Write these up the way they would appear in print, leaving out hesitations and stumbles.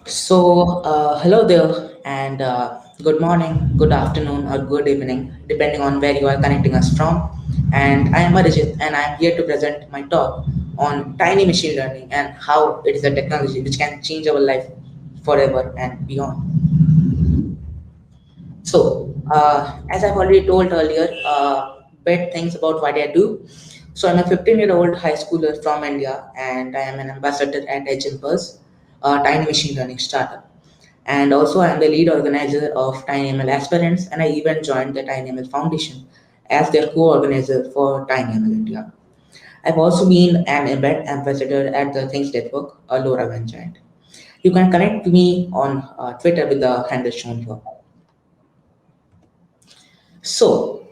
Hello there, and good morning, good afternoon, or good evening, depending on where you are connecting us from. And I am Arijit, and I am here to present my talk on tiny machine learning and how it is a technology which can change our life forever and beyond. As I've already told earlier, bit things about what I do. I'm a 15-year-old high schooler from India, and I am an ambassador at Edge a tiny machine learning startup. And also, I am the lead organizer of TinyML aspirants, and I even joined the TinyML Foundation as their co-organizer for TinyML India. I've also been an embed ambassador at the Things Network, a LoRaWAN giant. You can connect to me on Twitter with the handle shown here. So,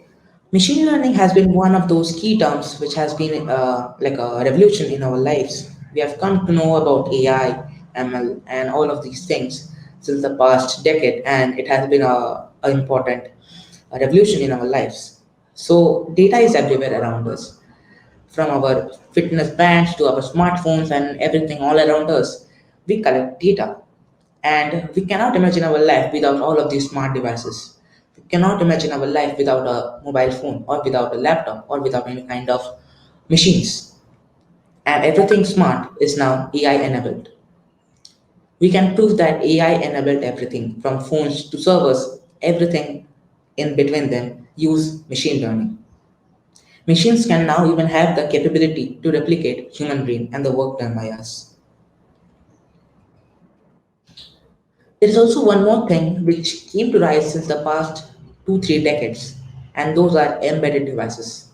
machine learning has been one of those key terms which has been like a revolution in our lives. We have come to know about AI, ML, and all of these things since the past decade, and it has been a important revolution in our lives. So, data is everywhere around us, from our fitness bands to our smartphones and everything all around us. We collect data, and we cannot imagine our life without all of these smart devices. We cannot imagine our life without a mobile phone or without a laptop or without any kind of machines. And everything smart is now AI enabled. We can prove that AI enabled everything from phones to servers, everything in between them use machine learning. Machines can now even have the capability to replicate human brain and the work done by us. There is also one more thing which came to rise since the past 2 3 decades, and those are embedded devices.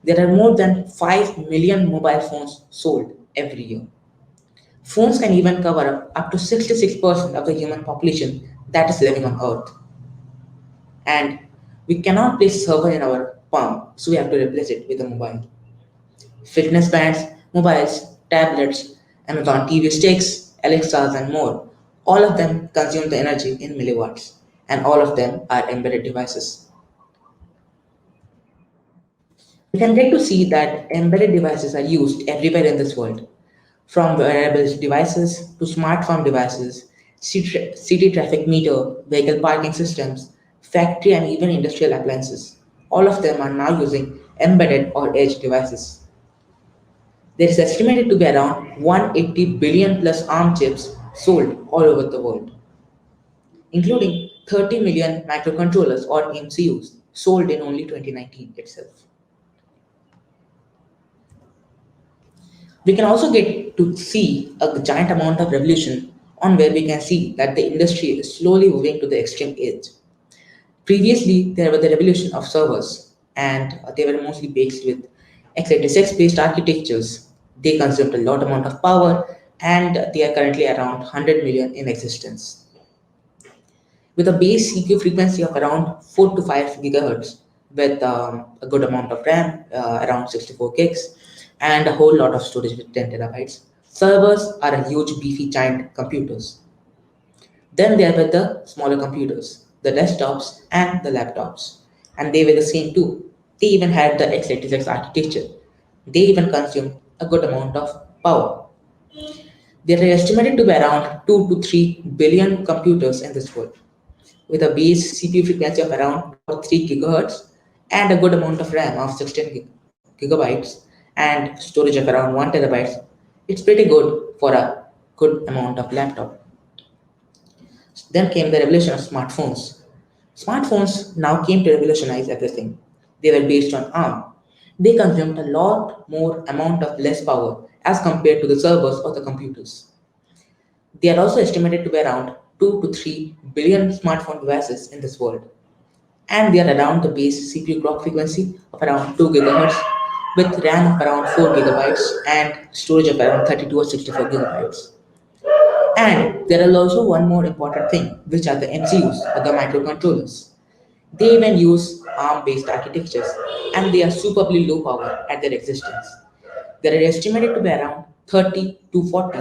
There are more than 5 million mobile phones sold every year. Phones can even cover up to 66% of the human population that is living on Earth. And we cannot place server in our palm, so we have to replace it with a mobile. Fitness bands, mobiles, tablets, Amazon TV sticks, Alexas, and more. All of them consume the energy in milliwatts, and all of them are embedded devices. We can get to see that embedded devices are used everywhere in this world, from wearable devices to smartphone devices, city traffic meter, vehicle parking systems, factory, and even industrial appliances. All of them are now using embedded or edge devices. There is estimated to be around 180 billion plus ARM chips sold all over the world, including 30 million microcontrollers or MCUs sold in only 2019 itself. We can also get to see a giant amount of revolution on where we can see that the industry is slowly moving to the extreme edge. Previously, there was the revolution of servers, and they were mostly based with x86 based architectures. They consumed a lot amount of power, and they are currently around 100 million in existence. With a base CPU frequency of around 4 to 5 gigahertz, with a good amount of RAM, around 64 gigs, and a whole lot of storage with 10 terabytes. Servers are a huge beefy giant computers. Then there were the smaller computers, the desktops and the laptops. And they were the same too. They even had the x86 architecture. They even consumed a good amount of power. There are estimated to be around 2 to 3 billion computers in this world, with a base CPU frequency of around 3 gigahertz and a good amount of RAM of 16 gigabytes and storage of around 1 terabytes. It's pretty good for a good amount of laptop. Then came the revolution of smartphones. Smartphones now came to revolutionize everything. They were based on ARM. They consumed a lot more amount of less power as compared to the servers or the computers. They are also estimated to be around 2 to 3 billion smartphone devices in this world. And they are around the base CPU clock frequency of around 2 gigahertz with RAM of around 4 gigabytes and storage of around 32 or 64 gigabytes. And there is also one more important thing, which are the MCUs or the microcontrollers. They even use ARM based architectures and they are superbly low power at their existence. There are estimated to be around 30 to 40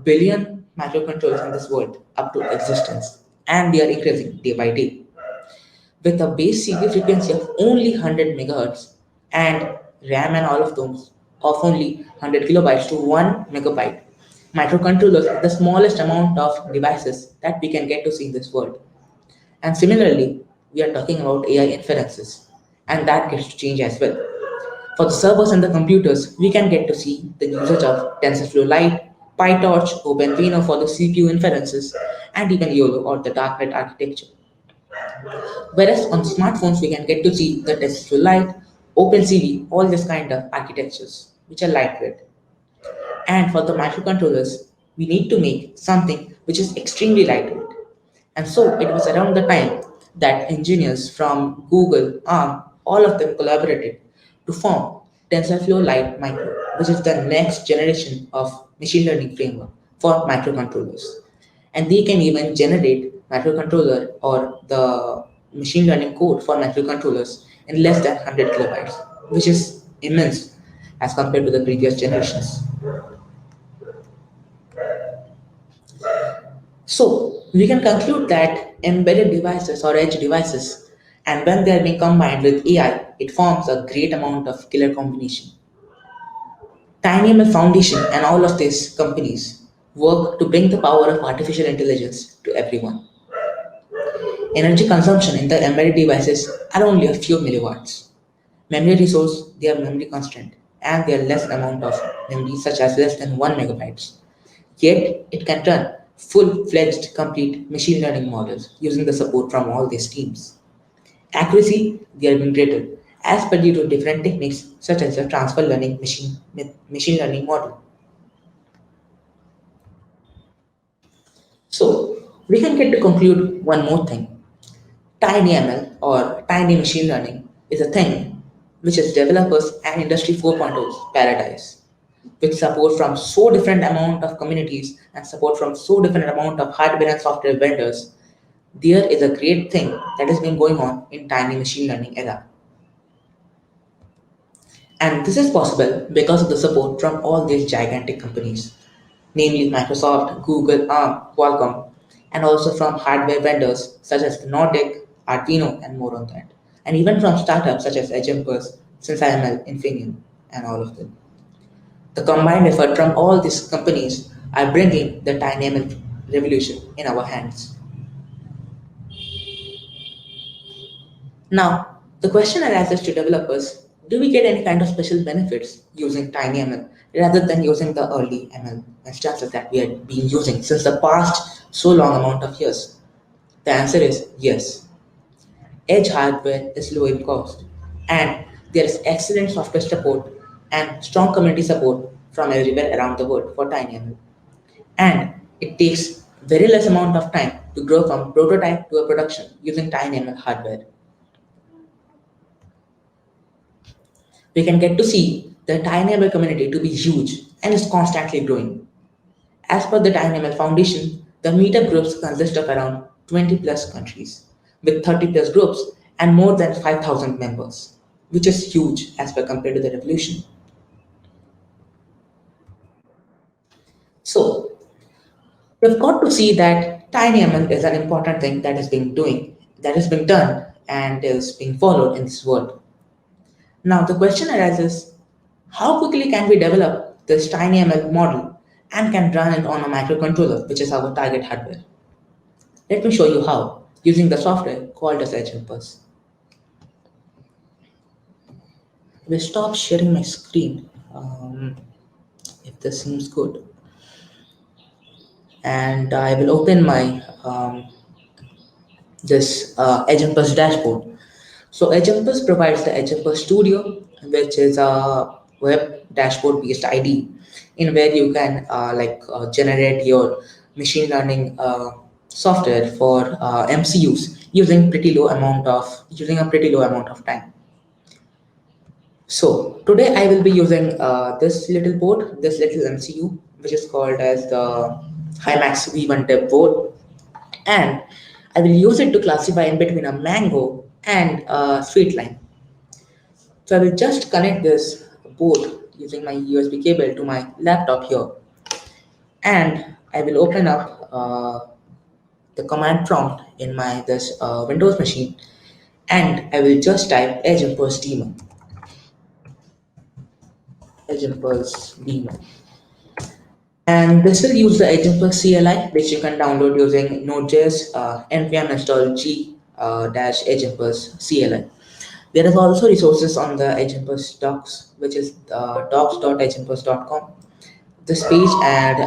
billion microcontrollers in this world up to existence, and they are increasing day by day. With a base CPU frequency of only 100 megahertz and RAM and all of those of only 100 kilobytes to 1 megabyte, Microcontrollers are the smallest amount of devices that we can get to see in this world. And similarly, we are talking about AI inferences, and that gets to change as well. For the servers and the computers, we can get to see the usage of TensorFlow Lite, PyTorch, OpenVINO for the CPU inferences, and even YOLO or the darknet architecture. Whereas on smartphones, we can get to see the TensorFlow Lite, OpenCV, all this kind of architectures, which are lightweight. And for the microcontrollers, we need to make something which is extremely lightweight. And so it was around the time that engineers from Google, ARM, all of them collaborated to form TensorFlow Lite Micro, which is the next generation of machine learning framework for microcontrollers. And they can even generate microcontroller or the machine learning code for microcontrollers in less than 100 kilobytes, which is immense as compared to the previous generations. So we can conclude that embedded devices or edge devices, and when they are being combined with AI, it forms a great amount of killer combination. TinyML Foundation and all of these companies work to bring the power of artificial intelligence to everyone. Energy consumption in the embedded devices are only a few milliwatts. Memory resource, they are memory constrained, and they are less amount of memory such as less than 1 megabytes. Yet it can run full-fledged complete machine learning models using the support from all these teams. Accuracy, they are being graded as per due to different techniques such as the transfer learning machine learning model. So we can get to conclude one more thing. TinyML or tiny machine learning is a thing which is developers and industry 4.0's paradise with support from so different amount of communities and support from so different amount of hardware and software vendors. There is a great thing that has been going on in tiny machine learning era. And this is possible because of the support from all these gigantic companies, namely Microsoft, Google, ARM, Qualcomm, and also from hardware vendors such as Nordic, Arduino, and more on that. And even from startups such as Ajumpers, SensiML, Infineon, and all of them. The combined effort from all these companies are bringing the TinyML revolution in our hands. Now, the question arises to developers, do we get any kind of special benefits using TinyML rather than using the early ML instances that we had been using since the past so long amount of years? The answer is yes. Edge hardware is low in cost, and there is excellent software support and strong community support from everywhere around the world for TinyML. And it takes very less amount of time to grow from prototype to a production using TinyML hardware. We can get to see the TinyML community to be huge and is constantly growing. As per the TinyML Foundation, the meetup groups consist of around 20 plus countries with 30 plus groups and more than 5,000 members, which is huge as per compared to the revolution. So we've got to see that TinyML is an important thing that is being doing, that is being done and is being followed in this world. Now the question arises, how quickly can we develop this TinyML model and can run it on a microcontroller, which is our target hardware? Let me show you how using the software called as HMPus. I will stop sharing my screen if this seems good, and I will open my this HMPus dashboard. So HMPus provides the HMPus Studio, which is a web dashboard based ID in where you can generate your machine learning software for MCUs using a pretty low amount of time. So today I will be using this little board, this little MCU, which is called as the HiMax V1 Dev board, and I will use it to classify in between a mango and a sweet lime. So I will just connect this board using my USB cable to my laptop here, and I will open up the command prompt in my this Windows machine, and I will just type Edge Impulse Daemon, Edge Impulse Daemon, And this will use the Agentbus CLI, which you can download using Node.js npm install g dash Agentbus CLI. There is also resources on the Agentbus docs, which is docs.agentbus.com. This page, and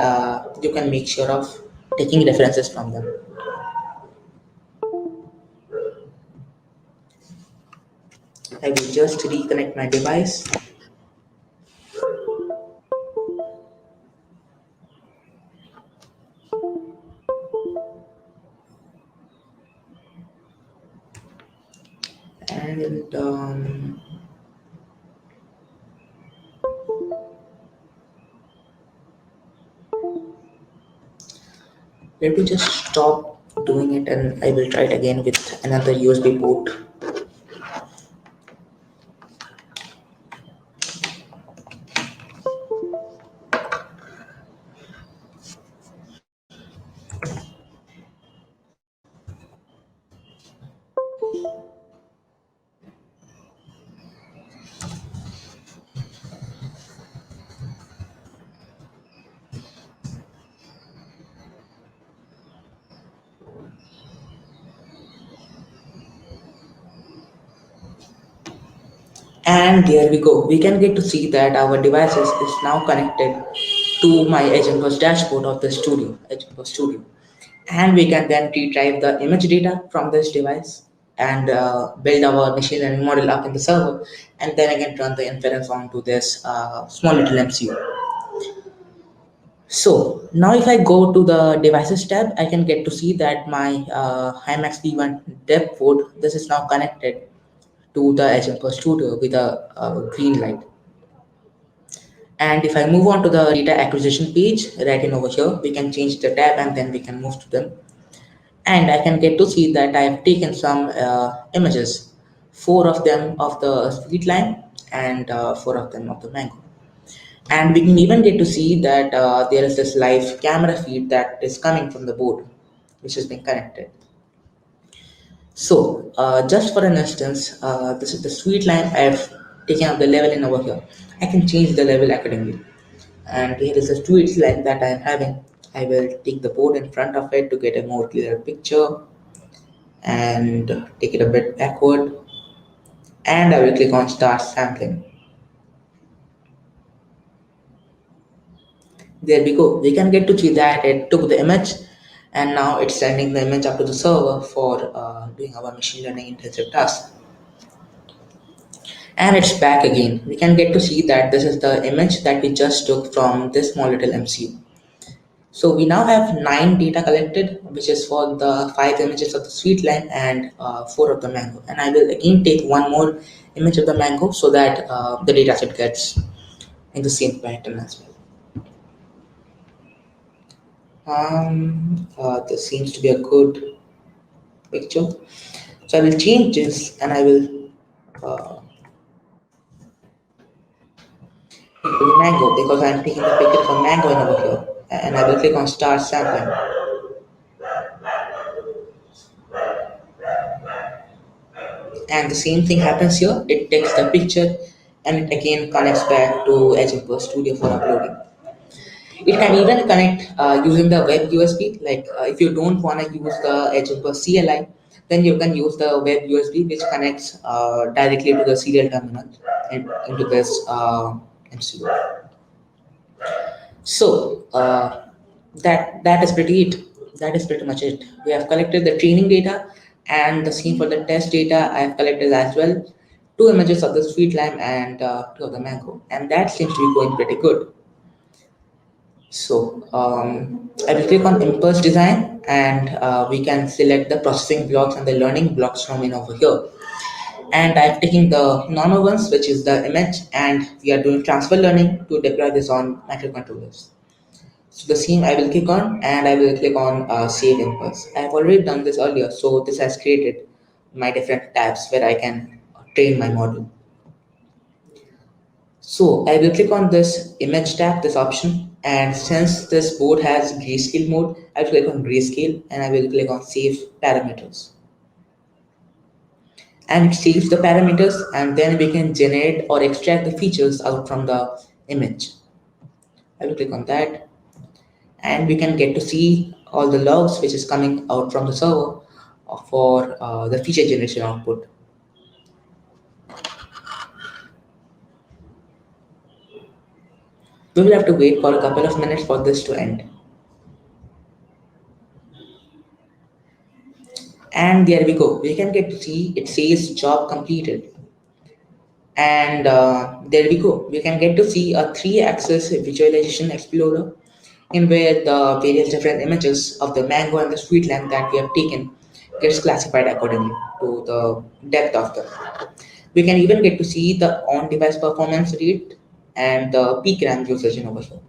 you can make sure of taking references from them. I will just reconnect my device. And let me just stop doing it, and I will try it again with another USB port. And there we go. We can get to see that our devices is now connected to my Agentbus dashboard of the studio, Agentbus Studio. And we can then retrieve the image data from this device and build our machine learning model up in the server, and then again run the inference onto this small little MCU. So now if I go to the devices tab, I can get to see that my HiMax V1 dev port, this is now connected to the Agentbus Studio with a green light. And if I move on to the data acquisition page, right in over here, we can change the tab and then we can move to them. And I can get to see that I have taken some images, four of them of the sweet lime and four of them of the mango. And we can even get to see that there is this live camera feed that is coming from the board, which has been connected. So just for an instance, this is the sweet lime. I have taken up the level in over here. I can change the level accordingly. And here is a sweet lime that I am having. I will take the board in front of it to get a more clear picture and take it a bit backward, and I will click on start sampling. There we go. We can get to see that it took the image and now it's sending the image up to the server for doing our machine learning intensive task. And it's back again. We can get to see that this is the image that we just took from this small little MCU. So we now have 9 data collected, which is for the 5 images of the sweet lime and 4 of the mango. And I will again take one more image of the mango so that the data set gets in the same pattern as well. This seems to be a good picture. So I will change this and I will take the mango because I am taking the picture of a mango in over here. And I will click on start sampling. And the same thing happens here. It takes the picture and it again connects back to Agentbus Studio for uploading. It can even connect using the web USB. Like if you don't want to use the Agentbus CLI, then you can use the web USB, which connects directly to the serial terminal and into this MCU. So that is pretty it. That is pretty much it. We have collected the training data and the same for the test data. I have collected as well 2 images of the sweet lime and 2 of the mango, and that seems to be going pretty good. So I will click on impulse design, and we can select the processing blocks and the learning blocks from in over here. And I'm taking the normal ones, which is the image, and we are doing transfer learning to deploy this on microcontrollers. So the same I will click on, and I will click on save impulse. I have already done this earlier, so this has created my different tabs where I can train my model. So I will click on this image tab, this option, and since this board has grayscale mode, I will click on grayscale and I will click on save parameters. And it saves the parameters, and then we can generate or extract the features out from the image. I will click on that. and we can get to see all the logs which is coming out from the server for the feature generation output. We will have to wait for a couple of minutes for this to end. And there we go. We can get to see it says job completed. And there we go. We can get to see a 3-axis visualization explorer in where the various different images of the mango and the sweet lamb that we have taken gets classified accordingly to the depth of them. We can even get to see the on-device performance rate and the peak RAM usage in over here.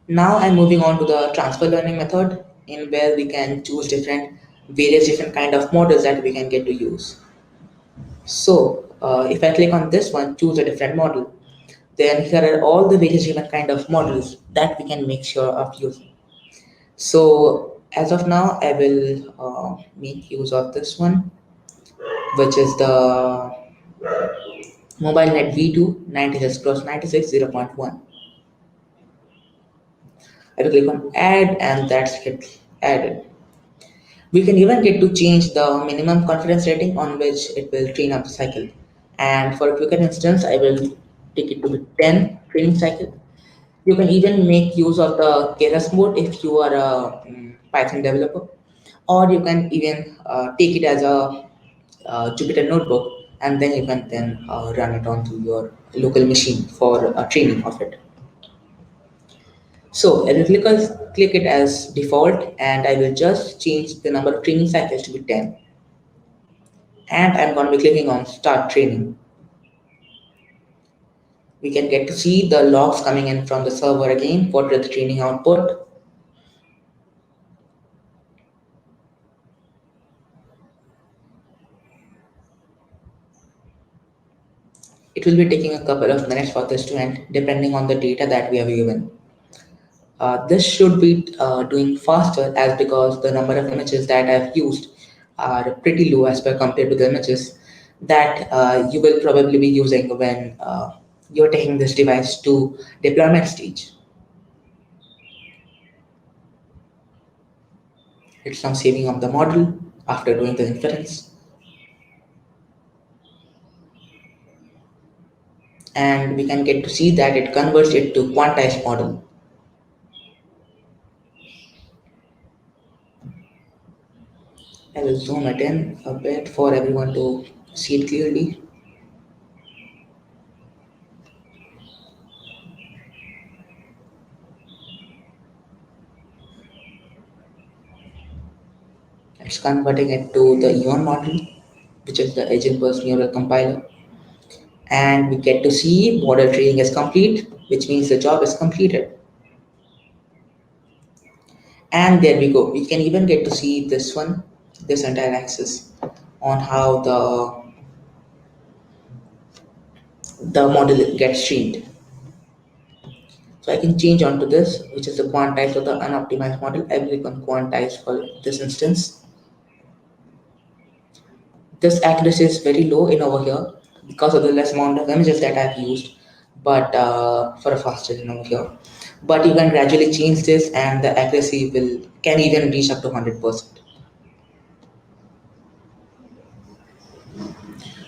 Now I'm moving on to the transfer learning method in where we can choose various different kind of models that we can get to use. So if I click on this one, choose a different model, then here are all the various different kind of models that we can make sure of using. So as of now, I will make use of this one, which is the MobileNet V2 96 cross 96 0.1. I will click on add and that's it added. We can even get to change the minimum confidence rating on which it will train up the cycle. And for a quicker instance, I will take it to be 10 training cycle. You can even make use of the keras mode if you are a Python developer, or you can even take it as a Jupyter notebook, and then you can then run it onto your local machine for training of it. So I will click it as default, and I will just change the number of training cycles to be 10. And I'm going to be clicking on start training. We can get to see the logs coming in from the server again for the training output. It will be taking a couple of minutes for this to end depending on the data that we have given. This should be doing faster as because the number of images that I've used are pretty low as per compared to the images that you will probably be using when you're taking this device to deployment stage. It's now saving up the model after doing the inference. And we can get to see that it converts it to quantized model. I will zoom it in a bit for everyone to see it clearly. It's converting it to the EON model, which is the agent first neural compiler. And we get to see model training is complete, which means the job is completed. And there we go. We can even get to see this one, this entire axis on how the model gets trained. So I can change onto this, which is the quantized or the unoptimized model. I will click on quantize for this instance. This accuracy is very low in over here because of the less amount of images that I've used, but for a faster in over here. But you can gradually change this and the accuracy can even reach up to 100%.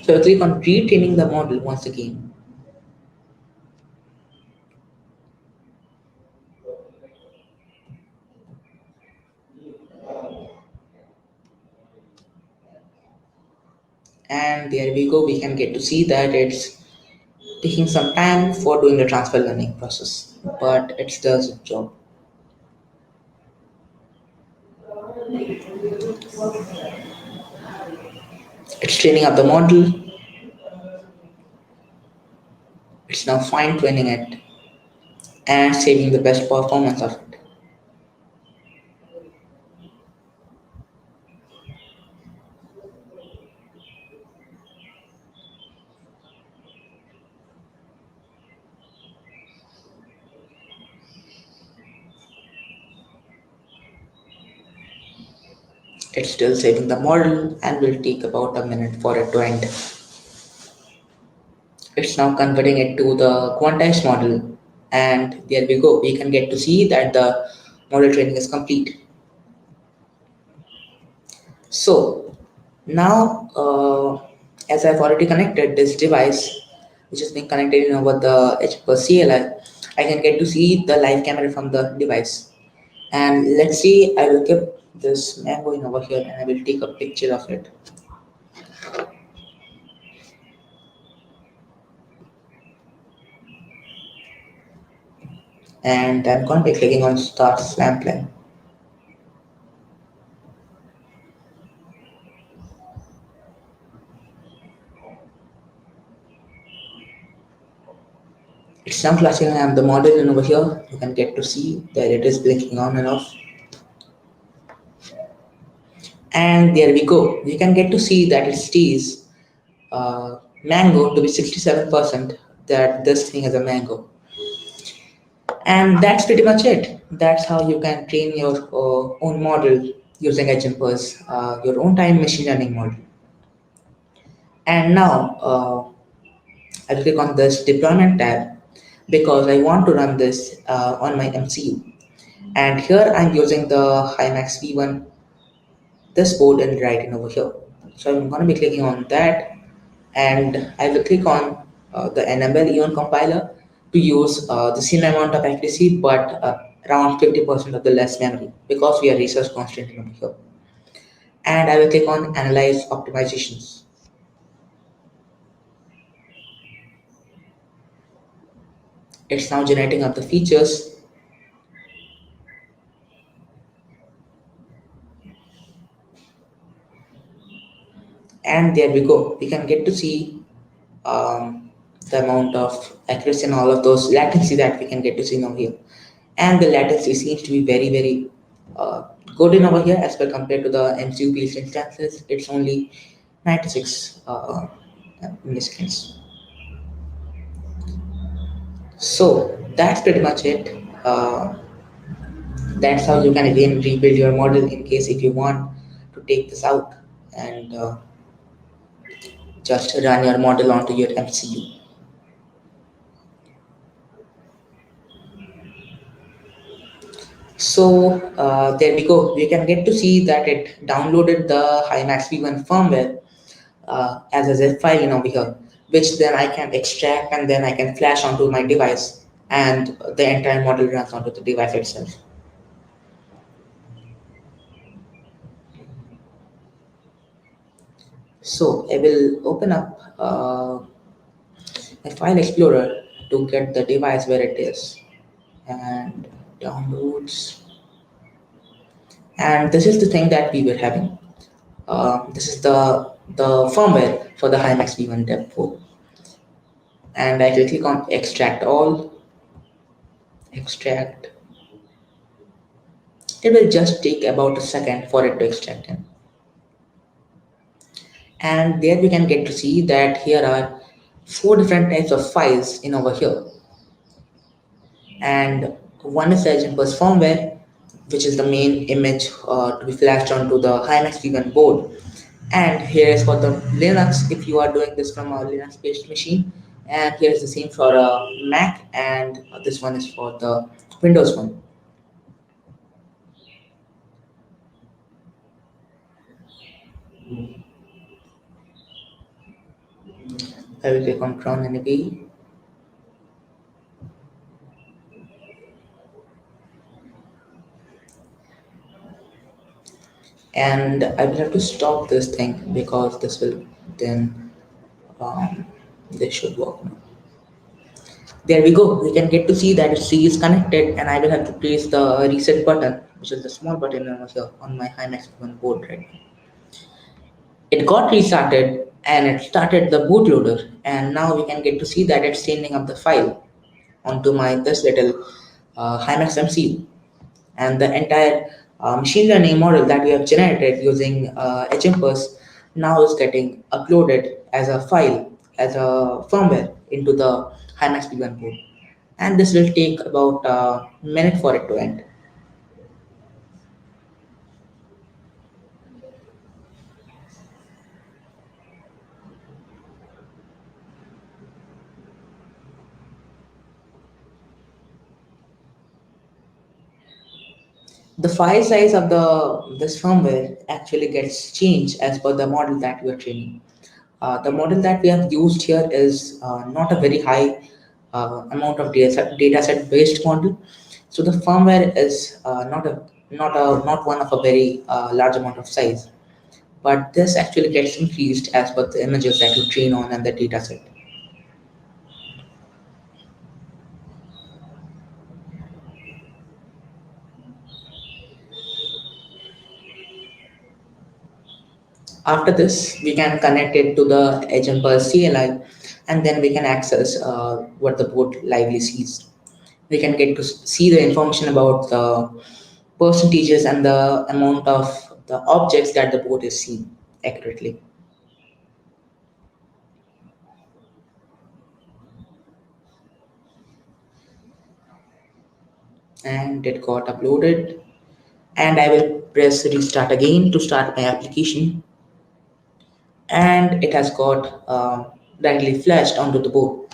So I click on retraining the model once again. And there we go, we can get to see that it's taking some time for doing the transfer learning process, but it does its job. It's training up the model, it's now fine tuning it and saving the best performance of it. It's still saving the model and will take about a minute for it to end. It's now converting it to the quantized model. And there we go. We can get to see that the model training is complete. So now, as I've already connected this device, which is being connected over the CLI, I can get to see the live camera from the device. And let's see, I will keep this mango in over here and I will take a picture of it. And I'm going to be clicking on Start Sampling. It's now flashing and the model in over here. You can get to see that it is blinking on and off. And there we go. You can get to see that it stays mango to be 67%, that this thing is a mango. And that's pretty much it. That's how you can train your own model using HMPers, your own time machine learning model. And now I'll click on this deployment tab because I want to run this on my MCU. And here I'm using the HiMax V1, this board and right in over here. So I'm going to be clicking on that and I will click on the NML Eon compiler to use the same amount of accuracy but around 50% of the less memory because we are resource constrained over here. And I will click on Analyze Optimizations. It's now generating up the features. And there we go. We can get to see the amount of accuracy and all of those latency that we can get to see now here. And the latency seems to be very uh, good in over here as per compared to the MCU based instances. It's only 96 milliseconds. So that's pretty much it. That's how you can again rebuild your model in case if you want to take this out and just run your model onto your MCU. So there we go. You can get to see that it downloaded the HiMax V1 firmware as a zip file in over here, which then I can extract and then I can flash onto my device and the entire model runs onto the device itself. So I will open up a file explorer to get the device where it is and downloads. And this is the thing that we were having. This is the firmware for the HiMax V1 Dev 4. And I will click on extract all, extract. It will just take about a second for it to extract in. And there we can get to see that here are four different types of files in over here. And one is the agent bus firmware, which is the main image to be flashed onto the HiMax V1 board. And here is for the Linux if you are doing this from a Linux based machine. And here is the same for a Mac, and this one is for the Windows one. I will click on Crown NB. And I will have to stop this thing because this will then this should work now. There we go. We can get to see that C is connected and I will have to press the reset button, which is the small button over here on my HiMax one board right now. It got restarted and it started the bootloader and now we can get to see that it's sending up the file onto my this little HiMax MCU. And the entire machine learning model that we have generated using HMPers now is getting uploaded as a file, as a firmware into the HiMax V1 board. And this will take about a minute for it to end. The file size of the this firmware actually gets changed as per the model that we are training. The model that we have used here is not a very high amount of data set based model. So the firmware is not one of a very large amount of size. But this actually gets increased as per the images that you train on and the data set. After this, we can connect it to the Edge and Pulse CLI, and then we can access what the board lively sees. We can get to see the information about the percentages and the amount of the objects that the board is seeing accurately. And it got uploaded. And I will press restart again to start my application. And it has got directly flashed onto the board.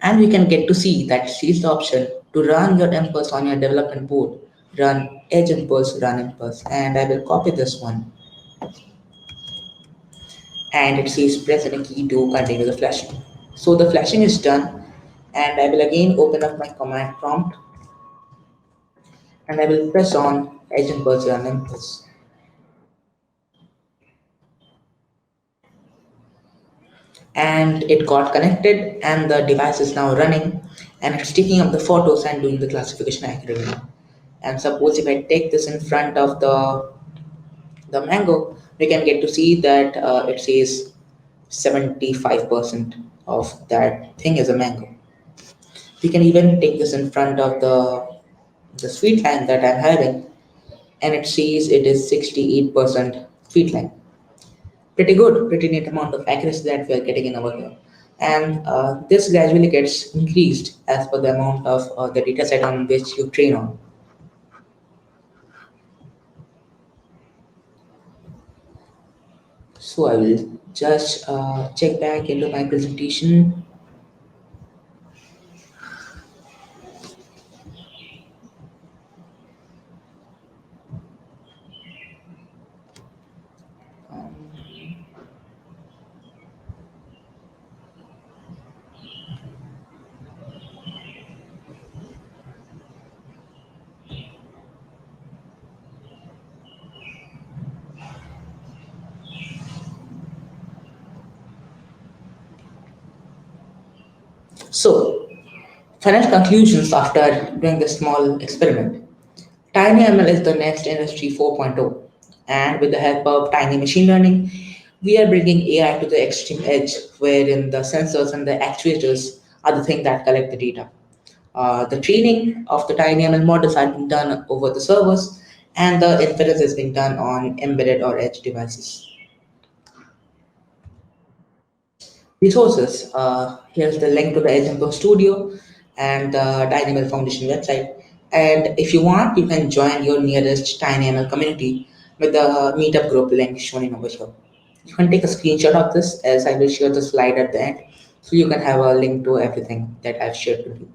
And we can get to see that sees the option to run your impulse on your development board. Run edge impulse, run impulse. And I will copy this one. And it says press any key to continue the flashing. So the flashing is done. And I will again open up my command prompt and I will press on edge impulse, run impulse. And it got connected and the device is now running and it's taking up the photos and doing the classification accurately. And suppose if I take this in front of the mango, we can get to see that it says 75% of that thing is a mango. We can even take this in front of the sweet line that I'm having and it says it is 68% sweet line. Pretty good, pretty neat amount of accuracy that we are getting in over here. And this gradually gets increased as per the amount of the data set on which you train on. So I will just check back into my presentation. So, final conclusions after doing this small experiment. TinyML is the next Industry 4.0, and with the help of tiny machine learning, we are bringing AI to the extreme edge, wherein the sensors and the actuators are the thing that collect the data. The training of the TinyML models are being done over the servers, and the inference is being done on embedded or edge devices. Resources. Here's the link to the Example Studio and the TinyML Foundation website. And if you want, you can join your nearest TinyML community with the meetup group link shown in over here. You can take a screenshot of this as I will share the slide at the end, so you can have a link to everything that I've shared with you.